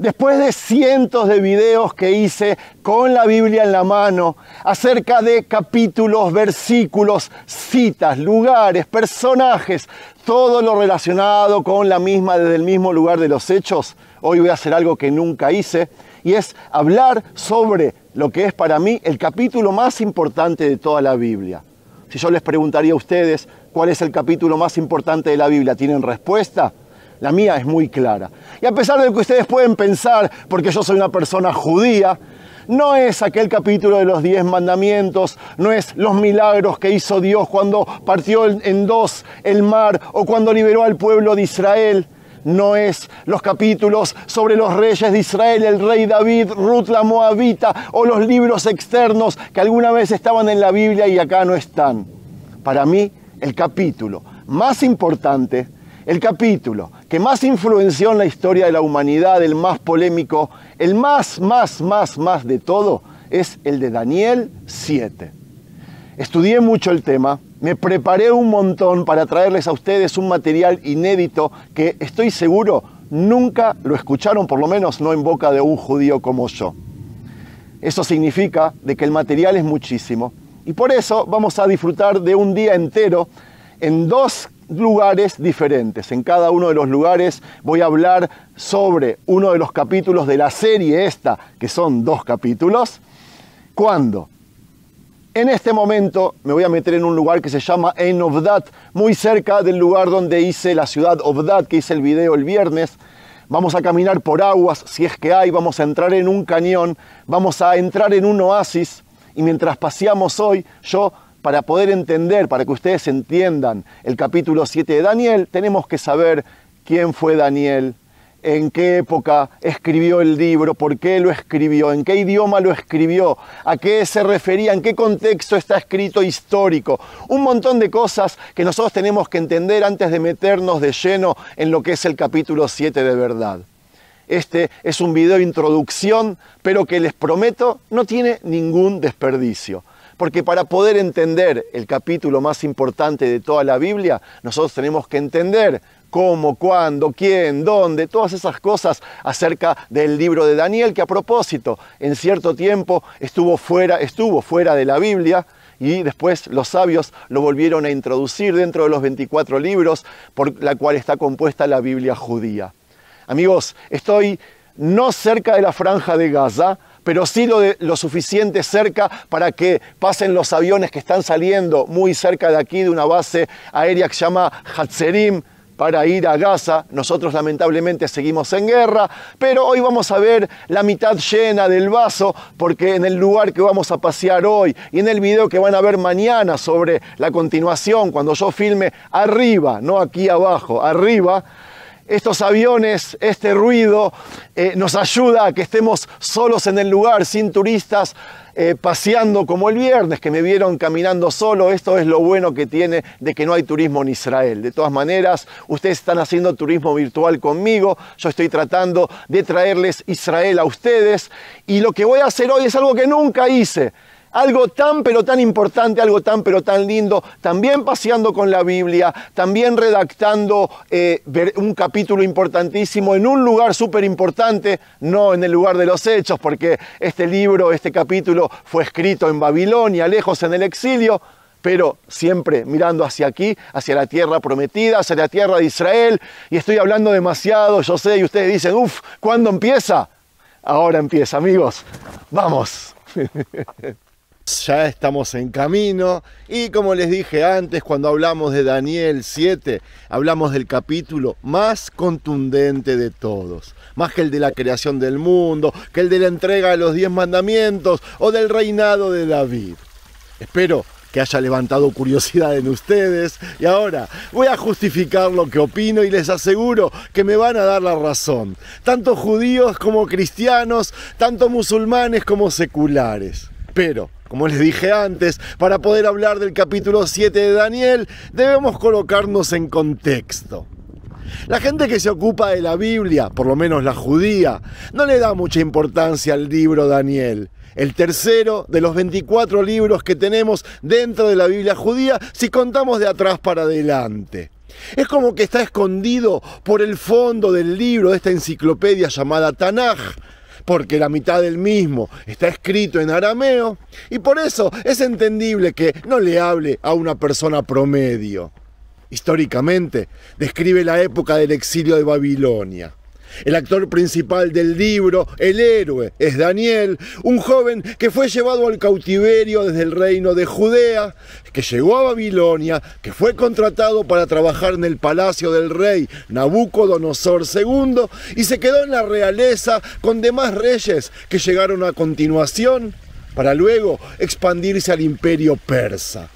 Después de cientos de videos que hice con la Biblia en la mano, acerca de capítulos, versículos, citas, lugares, personajes, todo lo relacionado con desde el mismo lugar de los Hechos, hoy voy a hacer algo que nunca hice, y es hablar sobre lo que es para mí el capítulo más importante de toda la Biblia. Si yo les preguntaría a ustedes cuál es el capítulo más importante de la Biblia, ¿tienen respuesta? La mía es muy clara. Y a pesar de lo que ustedes pueden pensar, porque yo soy una persona judía, no es aquel capítulo de los 10 mandamientos, no es los milagros que hizo Dios cuando partió en dos el mar o cuando liberó al pueblo de Israel. No es los capítulos sobre los reyes de Israel, el rey David, Ruth la Moabita o los libros externos que alguna vez estaban en la Biblia y acá no están. Para mí, el capítulo más importante, el capítulo que más influenció en la historia de la humanidad, el más polémico, el más de todo, es el de Daniel 7. Estudié mucho el tema, me preparé un montón para traerles a ustedes un material inédito que estoy seguro nunca lo escucharon, por lo menos no en boca de un judío como yo. Eso significa de que el material es muchísimo y por eso vamos a disfrutar de un día entero en dos lugares diferentes. En cada uno de los lugares voy a hablar sobre uno de los capítulos de la serie esta, que son 2 capítulos. ¿Cuándo? En este momento me voy a meter en un lugar que se llama Ein Ofdat, muy cerca del lugar donde hice la ciudad Ofdat, que hice el video el viernes. Vamos a caminar por aguas, si es que hay, vamos a entrar en un cañón, vamos a entrar en un oasis, y mientras paseamos hoy, para poder entender, para que ustedes entiendan el capítulo 7 de Daniel, tenemos que saber quién fue Daniel, en qué época escribió el libro, por qué lo escribió, en qué idioma lo escribió, a qué se refería, en qué contexto está escrito histórico. Un montón de cosas que nosotros tenemos que entender antes de meternos de lleno en lo que es el capítulo 7 de verdad. Este es un video de introducción, pero que les prometo no tiene ningún desperdicio. Porque para poder entender el capítulo más importante de toda la Biblia, nosotros tenemos que entender cómo, cuándo, quién, dónde, todas esas cosas acerca del libro de Daniel, que a propósito, en cierto tiempo estuvo fuera de la Biblia, y después los sabios lo volvieron a introducir dentro de los 24 libros por la cual está compuesta la Biblia judía. Amigos, estoy no cerca de la franja de Gaza, pero sí lo suficiente cerca para que pasen los aviones que están saliendo muy cerca de aquí, de una base aérea que se llama Hatzerim, para ir a Gaza. Nosotros lamentablemente seguimos en guerra, pero hoy vamos a ver la mitad llena del vaso, porque en el lugar que vamos a pasear hoy y en el video que van a ver mañana sobre la continuación, cuando yo filme arriba, no aquí abajo, arriba, estos aviones, este ruido nos ayuda a que estemos solos en el lugar, sin turistas, paseando como el viernes, que me vieron caminando solo. Esto es lo bueno que tiene de que no hay turismo en Israel. De todas maneras, ustedes están haciendo turismo virtual conmigo. Yo estoy tratando de traerles Israel a ustedes. Y lo que voy a hacer hoy es algo que nunca hice. Algo tan pero tan importante, algo tan pero tan lindo, también paseando con la Biblia, también redactando un capítulo importantísimo en un lugar súper importante, no en el lugar de los Hechos, porque este capítulo fue escrito en Babilonia, lejos en el exilio, pero siempre mirando hacia aquí, hacia la tierra prometida, hacia la tierra de Israel, y estoy hablando demasiado, yo sé, y ustedes dicen, ¿cuándo empieza? Ahora empieza, amigos, ¡vamos! Ya estamos en camino y como les dije antes, cuando hablamos de Daniel 7, hablamos del capítulo más contundente de todos. Más que el de la creación del mundo, que el de la entrega de los 10 mandamientos o del reinado de David. Espero que haya levantado curiosidad en ustedes y ahora voy a justificar lo que opino y les aseguro que me van a dar la razón. Tanto judíos como cristianos, tanto musulmanes como seculares. Pero, como les dije antes, para poder hablar del capítulo 7 de Daniel, debemos colocarnos en contexto. La gente que se ocupa de la Biblia, por lo menos la judía, no le da mucha importancia al libro Daniel, el tercero de los 24 libros que tenemos dentro de la Biblia judía, si contamos de atrás para adelante. Es como que está escondido por el fondo del libro de esta enciclopedia llamada Tanaj, porque la mitad del mismo está escrito en arameo, y por eso es entendible que no le hable a una persona promedio. Históricamente, describe la época del exilio de Babilonia. El actor principal del libro, el héroe, es Daniel, un joven que fue llevado al cautiverio desde el reino de Judea, que llegó a Babilonia, que fue contratado para trabajar en el palacio del rey Nabucodonosor II y se quedó en la realeza con demás reyes que llegaron a continuación para luego expandirse al imperio persa.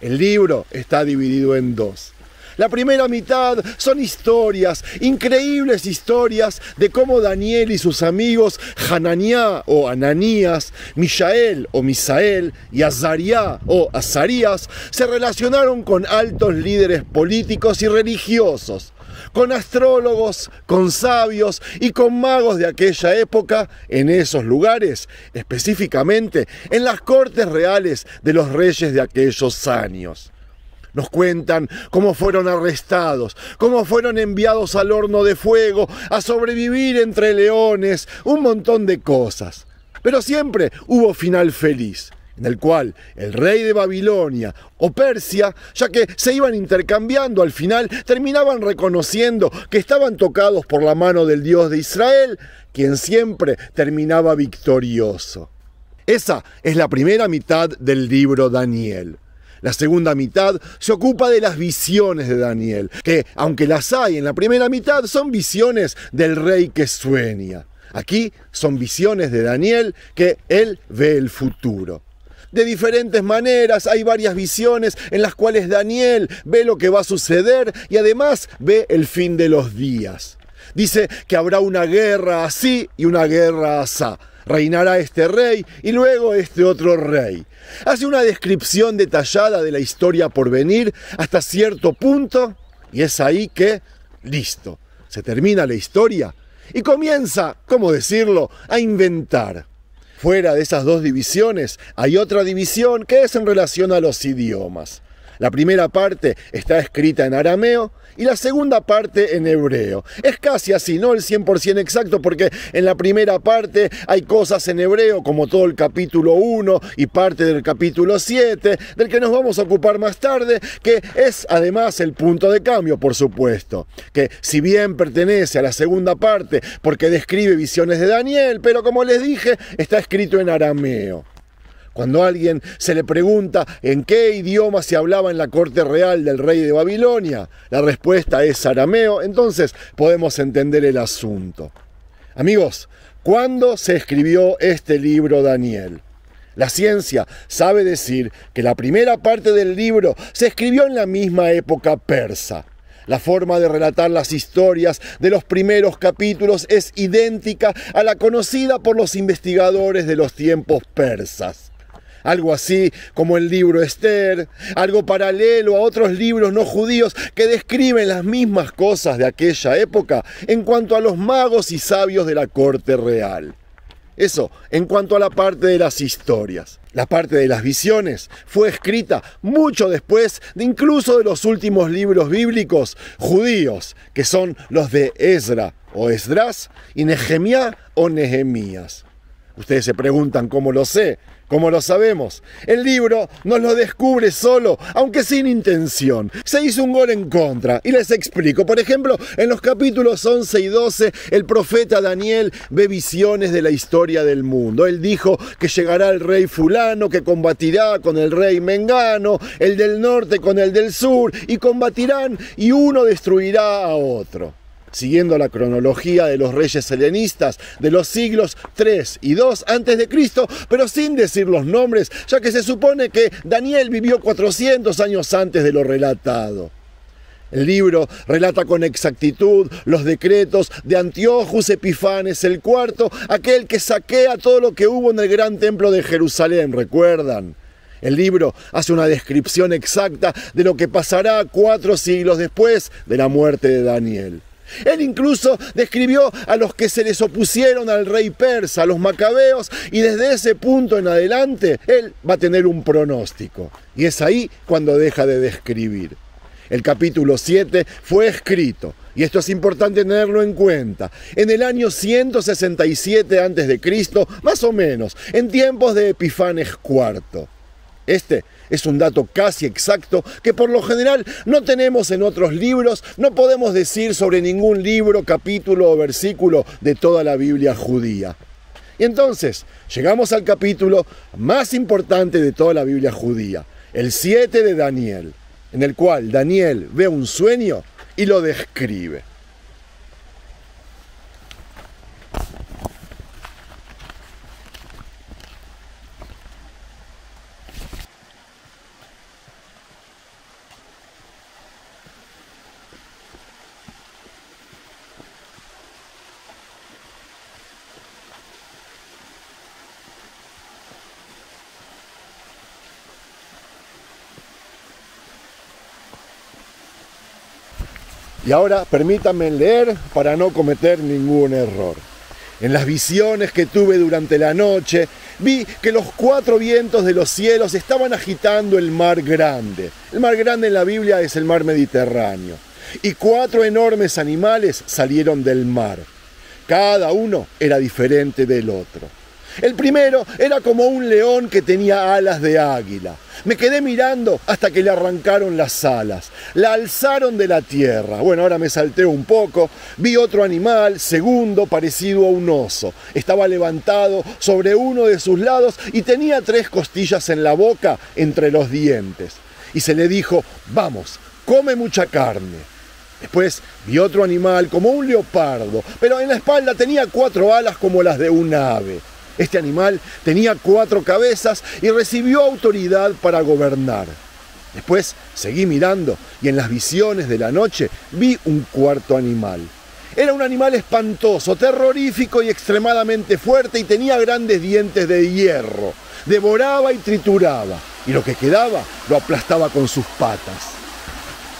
El libro está dividido en dos. La primera mitad son historias, increíbles historias de cómo Daniel y sus amigos Hananiah o Ananías, Mishael o Misael y Azariah o Azarías se relacionaron con altos líderes políticos y religiosos, con astrólogos, con sabios y con magos de aquella época en esos lugares, específicamente en las cortes reales de los reyes de aquellos años. Nos cuentan cómo fueron arrestados, cómo fueron enviados al horno de fuego, a sobrevivir entre leones, un montón de cosas. Pero siempre hubo final feliz, en el cual el rey de Babilonia o Persia, ya que se iban intercambiando al final, terminaban reconociendo que estaban tocados por la mano del Dios de Israel, quien siempre terminaba victorioso. Esa es la primera mitad del libro Daniel. La segunda mitad se ocupa de las visiones de Daniel, que, aunque las hay en la primera mitad, son visiones del rey que sueña. Aquí son visiones de Daniel que él ve el futuro. De diferentes maneras hay varias visiones en las cuales Daniel ve lo que va a suceder y además ve el fin de los días. Dice que habrá una guerra así y una guerra asá. Reinará este rey y luego este otro rey. Hace una descripción detallada de la historia por venir hasta cierto punto y es ahí que, listo, se termina la historia y comienza, ¿cómo decirlo?, a inventar. Fuera de esas dos divisiones hay otra división que es en relación a los idiomas. La primera parte está escrita en arameo y la segunda parte en hebreo. Es casi así, no el 100% exacto, porque en la primera parte hay cosas en hebreo, como todo el capítulo 1 y parte del capítulo 7, del que nos vamos a ocupar más tarde, que es además el punto de cambio, por supuesto. Que si bien pertenece a la segunda parte, porque describe visiones de Daniel, pero como les dije, está escrito en arameo. Cuando a alguien se le pregunta en qué idioma se hablaba en la corte real del rey de Babilonia, la respuesta es arameo, entonces podemos entender el asunto. Amigos, ¿cuándo se escribió este libro Daniel? La ciencia sabe decir que la primera parte del libro se escribió en la misma época persa. La forma de relatar las historias de los primeros capítulos es idéntica a la conocida por los investigadores de los tiempos persas. Algo así como el libro Esther, algo paralelo a otros libros no judíos que describen las mismas cosas de aquella época en cuanto a los magos y sabios de la corte real. Eso en cuanto a la parte de las historias. La parte de las visiones fue escrita mucho después de incluso de los últimos libros bíblicos judíos, que son los de Ezra o Esdras y Nehemías o Nehemías. Ustedes se preguntan cómo lo sé. ¿Cómo lo sabemos? El libro nos lo descubre solo, aunque sin intención. Se hizo un gol en contra, y les explico. Por ejemplo, en los capítulos 11 y 12, el profeta Daniel ve visiones de la historia del mundo. Él dijo que llegará el rey fulano, que combatirá con el rey mengano, el del norte con el del sur, y combatirán, y uno destruirá a otro. Siguiendo la cronología de los reyes helenistas de los siglos 3 y 2 a.C., pero sin decir los nombres, ya que se supone que Daniel vivió 400 años antes de lo relatado. El libro relata con exactitud los decretos de Antíochus Epifanes el IV, aquel que saquea todo lo que hubo en el gran templo de Jerusalén, ¿recuerdan? El libro hace una descripción exacta de lo que pasará 4 siglos después de la muerte de Daniel. Él incluso describió a los que se les opusieron al rey persa, a los macabeos, y desde ese punto en adelante él va a tener un pronóstico. Y es ahí cuando deja de describir. El capítulo 7 fue escrito, y esto es importante tenerlo en cuenta, en el año 167 a.C., más o menos, en tiempos de Epifanes IV. Este es un dato casi exacto que por lo general no tenemos en otros libros, no podemos decir sobre ningún libro, capítulo o versículo de toda la Biblia judía. Y entonces llegamos al capítulo más importante de toda la Biblia judía, el 7 de Daniel, en el cual Daniel ve un sueño y lo describe. Y ahora permítanme leer para no cometer ningún error. En las visiones que tuve durante la noche, vi que los 4 vientos de los cielos estaban agitando el mar grande. El mar grande en la Biblia es el mar Mediterráneo. Y 4 enormes animales salieron del mar. Cada uno era diferente del otro. El primero era como un león que tenía alas de águila. Me quedé mirando hasta que le arrancaron las alas. La alzaron de la tierra. Bueno, ahora me salté un poco. Vi otro animal, segundo, parecido a un oso. Estaba levantado sobre uno de sus lados y tenía 3 costillas en la boca entre los dientes. Y se le dijo, vamos, come mucha carne. Después vi otro animal como un leopardo, pero en la espalda tenía 4 alas como las de un ave. Este animal tenía 4 cabezas y recibió autoridad para gobernar. Después seguí mirando y en las visiones de la noche vi un 4.º animal. Era un animal espantoso, terrorífico y extremadamente fuerte y tenía grandes dientes de hierro. Devoraba y trituraba y lo que quedaba lo aplastaba con sus patas.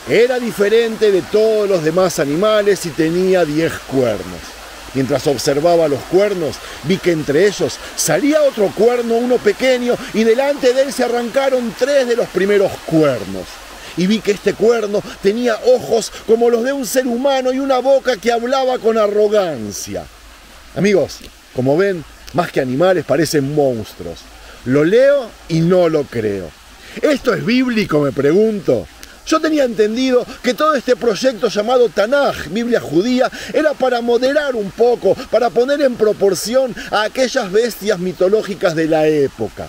Era diferente de todos los demás animales y tenía 10 cuernos. Mientras observaba los cuernos, vi que entre ellos salía otro cuerno, uno pequeño, y delante de él se arrancaron 3 de los primeros cuernos. Y vi que este cuerno tenía ojos como los de un ser humano y una boca que hablaba con arrogancia. Amigos, como ven, más que animales parecen monstruos. Lo leo y no lo creo. ¿Esto es bíblico?, me pregunto. Yo tenía entendido que todo este proyecto llamado Tanaj, Biblia judía, era para moderar un poco, para poner en proporción a aquellas bestias mitológicas de la época.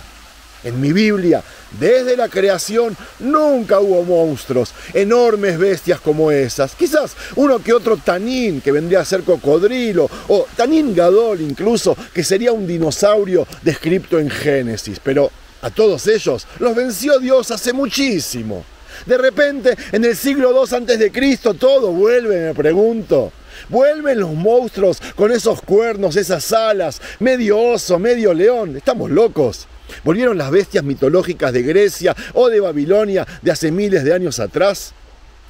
En mi Biblia, desde la creación, nunca hubo monstruos, enormes bestias como esas. Quizás uno que otro tanín, que vendría a ser cocodrilo, o tanín gadol incluso, que sería un dinosaurio descrito en Génesis. Pero a todos ellos los venció Dios hace muchísimo. De repente, en el siglo II a.C., todo vuelve, me pregunto. Vuelven los monstruos con esos cuernos, esas alas, medio oso, medio león. ¿Estamos locos? ¿Volvieron las bestias mitológicas de Grecia o de Babilonia de hace miles de años atrás?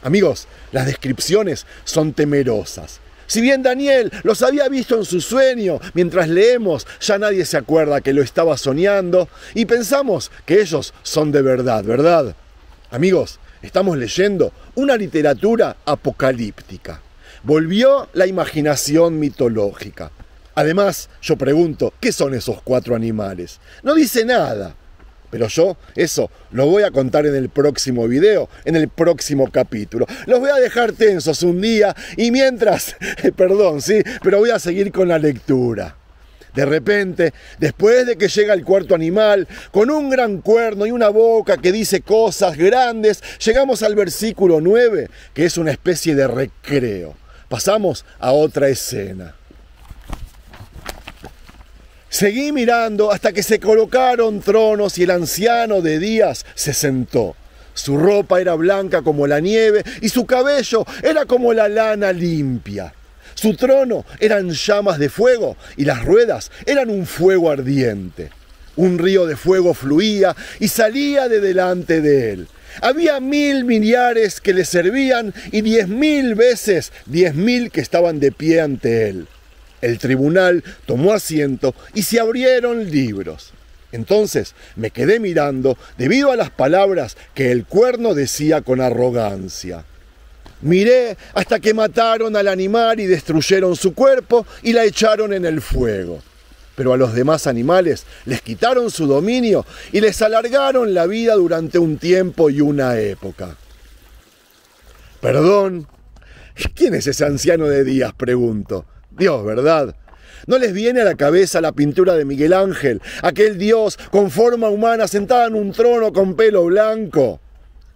Amigos, las descripciones son temerosas. Si bien Daniel los había visto en su sueño, mientras leemos ya nadie se acuerda que lo estaba soñando y pensamos que ellos son de verdad, ¿verdad? Amigos, estamos leyendo una literatura apocalíptica. Volvió la imaginación mitológica. Además, yo pregunto, ¿qué son esos 4 animales? No dice nada. Pero yo eso lo voy a contar en el próximo video, en el próximo capítulo. Los voy a dejar tensos un día y mientras, perdón, sí, pero voy a seguir con la lectura. De repente, después de que llega el 4.º animal, con un gran cuerno y una boca que dice cosas grandes, llegamos al versículo 9, que es una especie de recreo. Pasamos a otra escena. Seguí mirando hasta que se colocaron tronos y el anciano de días se sentó. Su ropa era blanca como la nieve y su cabello era como la lana limpia. Su trono eran llamas de fuego y las ruedas eran un fuego ardiente. Un río de fuego fluía y salía de delante de él. Había 1000 millares que le servían y 10.000 veces 10.000 que estaban de pie ante él. El tribunal tomó asiento y se abrieron libros. Entonces me quedé mirando debido a las palabras que el cuerno decía con arrogancia. Miré hasta que mataron al animal y destruyeron su cuerpo y la echaron en el fuego. Pero a los demás animales les quitaron su dominio y les alargaron la vida durante un tiempo y una época. Perdón, ¿quién es ese anciano de días?, pregunto. Dios, ¿verdad? ¿No les viene a la cabeza la pintura de Miguel Ángel? Aquel Dios con forma humana sentado en un trono con pelo blanco.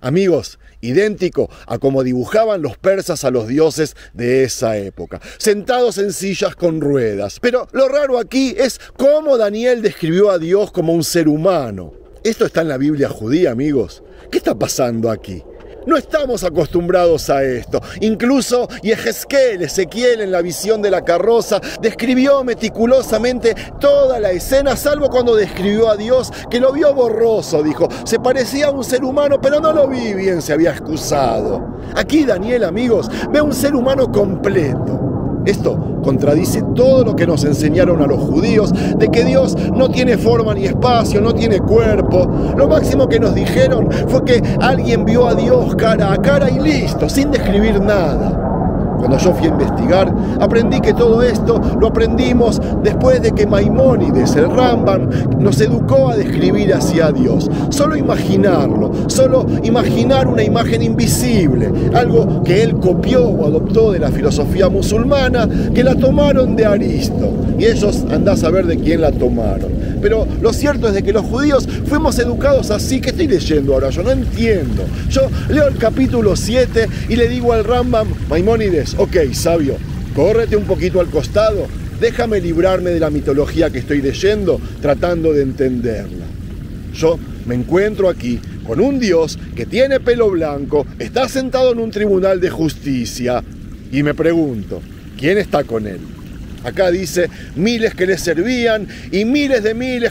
Amigos, idéntico a como dibujaban los persas a los dioses de esa época, sentados en sillas con ruedas. Pero lo raro aquí es cómo Daniel describió a Dios como un ser humano. Esto está en la Biblia judía, amigos. ¿Qué está pasando aquí? No estamos acostumbrados a esto. Incluso Ezequiel, en la visión de la carroza, describió meticulosamente toda la escena, salvo cuando describió a Dios, que lo vio borroso, dijo. Se parecía a un ser humano, pero no lo vi bien, se había excusado. Aquí Daniel, amigos, ve un ser humano completo. Esto contradice todo lo que nos enseñaron a los judíos, de que Dios no tiene forma ni espacio, no tiene cuerpo. Lo máximo que nos dijeron fue que alguien vio a Dios cara a cara y listo, sin describir nada. Cuando yo fui a investigar, aprendí que todo esto lo aprendimos después de que Maimónides, el Rambam, nos educó a describir hacia Dios. Solo imaginarlo, solo imaginar una imagen invisible, algo que él copió o adoptó de la filosofía musulmana, que la tomaron de Aristo. Y ellos andá a saber de quién la tomaron. Pero lo cierto es de que los judíos fuimos educados así. ¿Qué estoy leyendo ahora? Yo no entiendo. Yo leo el capítulo 7 y le digo al Rambam, Maimónides, ok, sabio, córrete un poquito al costado, déjame librarme de la mitología que estoy leyendo, tratando de entenderla. Yo me encuentro aquí con un Dios que tiene pelo blanco, está sentado en un tribunal de justicia, y me pregunto, ¿quién está con él? Acá dice miles que le servían y miles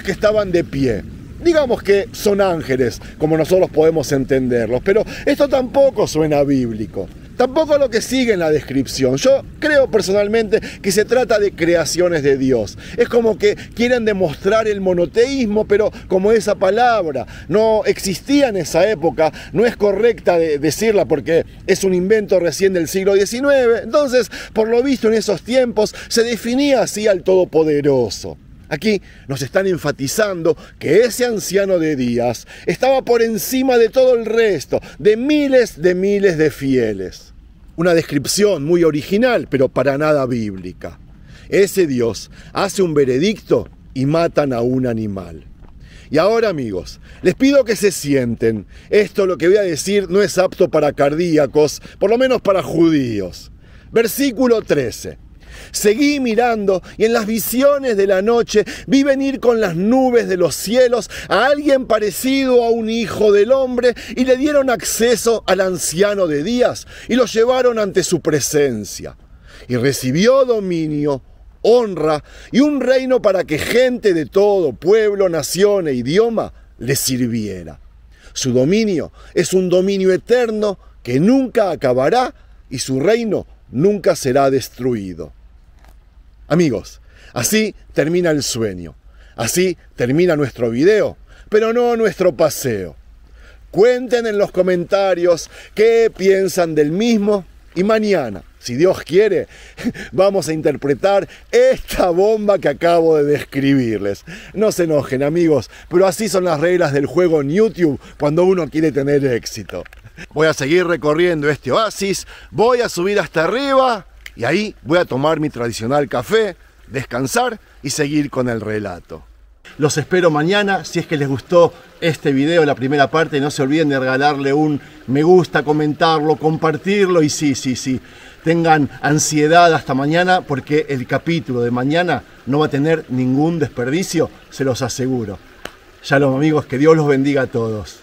que estaban de pie. Digamos que son ángeles, como nosotros podemos entenderlos, pero esto tampoco suena bíblico. Tampoco lo que sigue en la descripción. Yo creo personalmente que se trata de creaciones de Dios. Es como que quieren demostrar el monoteísmo, pero como esa palabra no existía en esa época, no es correcta de decirla porque es un invento recién del siglo XIX. Entonces, por lo visto en esos tiempos, se definía así al Todopoderoso. Aquí nos están enfatizando que ese anciano de días estaba por encima de todo el resto, de miles de fieles. Una descripción muy original, pero para nada bíblica. Ese Dios hace un veredicto y matan a un animal. Y ahora, amigos, les pido que se sienten. Esto, lo que voy a decir, no es apto para cardíacos, por lo menos para judíos. Versículo 13. Seguí mirando y en las visiones de la noche vi venir con las nubes de los cielos a alguien parecido a un hijo del hombre y le dieron acceso al anciano de días y lo llevaron ante su presencia. Y recibió dominio, honra y un reino para que gente de todo pueblo, nación e idioma le sirviera. Su dominio es un dominio eterno que nunca acabará y su reino nunca será destruido. Amigos, así termina el sueño, así termina nuestro video, pero no nuestro paseo. Cuenten en los comentarios qué piensan del mismo y mañana, si Dios quiere, vamos a interpretar esta bomba que acabo de describirles. No se enojen, amigos, pero así son las reglas del juego en YouTube cuando uno quiere tener éxito. Voy a seguir recorriendo este oasis, voy a subir hasta arriba y ahí voy a tomar mi tradicional café, descansar y seguir con el relato. Los espero mañana. Si es que les gustó este video, la primera parte, no se olviden de regalarle un me gusta, comentarlo, compartirlo y sí, tengan ansiedad hasta mañana porque el capítulo de mañana no va a tener ningún desperdicio, se los aseguro. Shalom, amigos, que Dios los bendiga a todos.